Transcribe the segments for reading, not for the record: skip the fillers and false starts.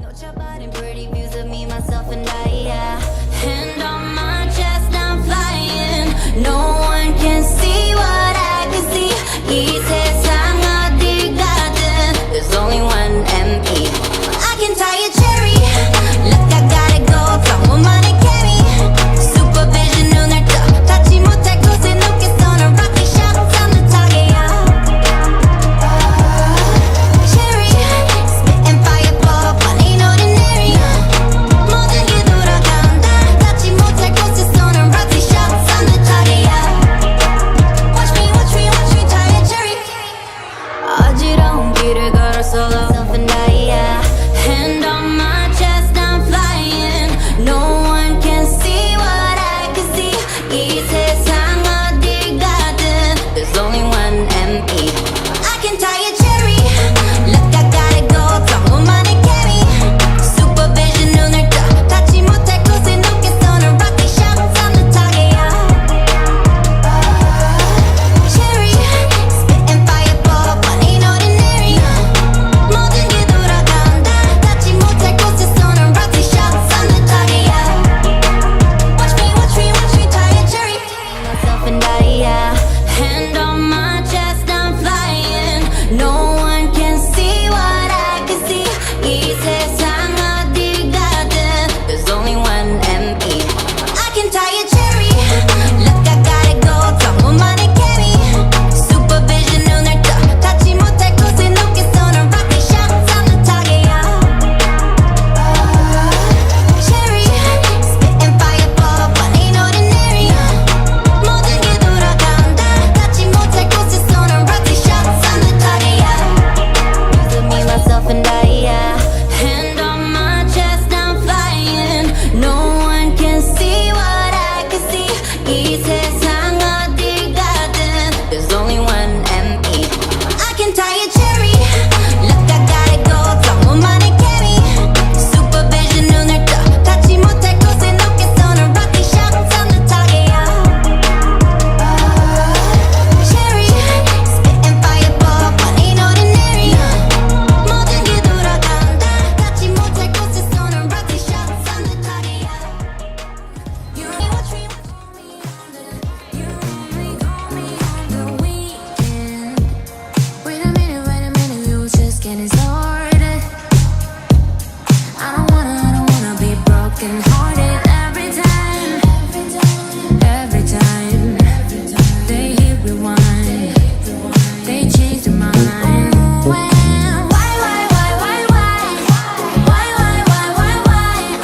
No chapar and pretty views of me, myself, and I, yeah. Hand on my chest, I'm flying. No one can see what I can see. 이 세상 어딜 가든 there's only one M.E. I can tie a cherry. Look, I gotta go. 평범하게 carry. Supervision 눈을 떠. 닿지 못할 곳에 높게 쏘는 rocket shot. 산뜻하게, cherry. Spitting fireball. One ain't ordinary. 모든 게 돌아간다. 닿지 못할 곳에 쏘는 rocket shot. 산뜻하게, Watch me, watch me, watch me tie a cherry. 어지러운 길을 걸어 solo. Self and I, Hand on my chest, I'm flying. No one can see what I can see. 이 세상 어딜 가든 there's only one M.E. I can tie a cherry. Look, I gotta go. 평범하게 carry. Supervision 눈을 떠. 닿지 못할 곳에 높게 쏘는 rocket shot. 산뜻하게, cherry. Spitting fireball. One ain't ordinary. 모든 게 돌아간다. 닿지 못할 곳에 쏘는 rocket shot. 산뜻하게, Watch me, watch me, watch me tie a cherry. Myself and I, Hand on my chest, I'm flying. No one can see what I can see. 이 세상 어딜 가든 there's only one M.E. I can tie a cherry. Look, I gotta go. 평범하게 carry. Supervision 눈을 떠. 닿지 못할 곳에 높게 쏘는 rocket shot. 산뜻하게, cherry. Spitting fireball. One ain't ordinary. 모든 게 돌아간다. 닿지 못할 곳에 쏘는 rocket shot. 산뜻하게, Views of me, myself, and I, Hand on my chest, I'm flying. No one can see what I can see. 이 세상 어딜 가든 there's only one M.E. I can tie a cherry. Look, I gotta go. 평범하게 carry. Supervision 눈을 떠. 닿지 못할 곳에 높게 쏘는 rocket shot. 산뜻하게, cherry. Spitting fireball. One ain't ordinary. 모든 게 돌아간다. 닿지 못할 곳에 쏘는 rocket shot. 산뜻하게, You watch me, you only call me on the weekend. Wait a minute, you just getting started. I don't wanna be broken hearted every time. They hit rewind, they change their mind. Why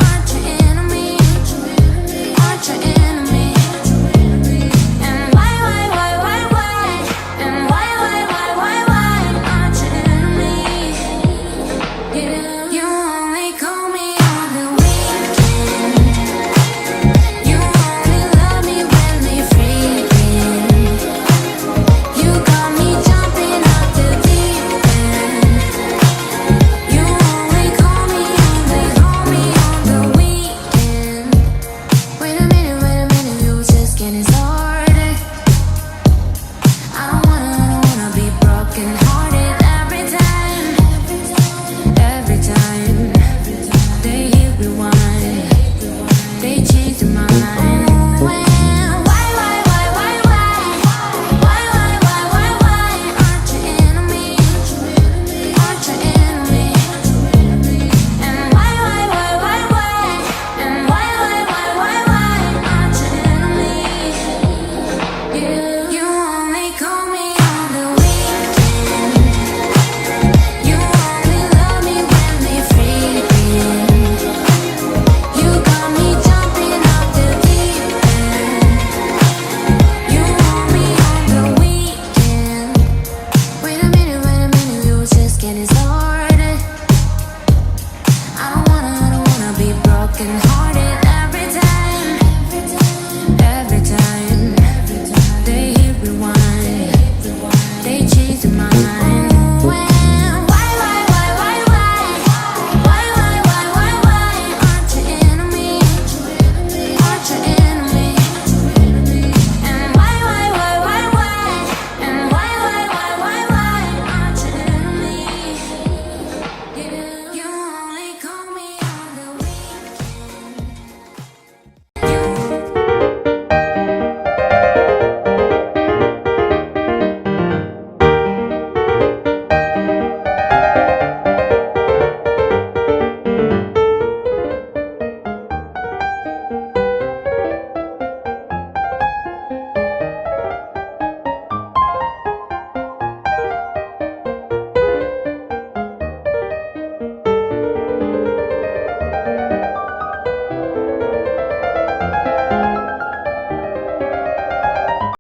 aren't you enemy? Aren't you enemy? And why and why aren't you enemy? You only call me on the weekend. You only love me when we freaking. You got me jumping out the deep end. You only call me on the weekend. Wait a minute, you just getting started. I don't wanna be broken hearted every time. They hit rewind, they change their mind. Why aren't you enemy? Aren't you enemy? And why aren't you aren't you enemy? You only call me on the weekend. You only love me when we freaking. You got me jumping out the deep end. You only call me on the weekend. Wait a minute, you just getting started. I don't wanna be broken hearted.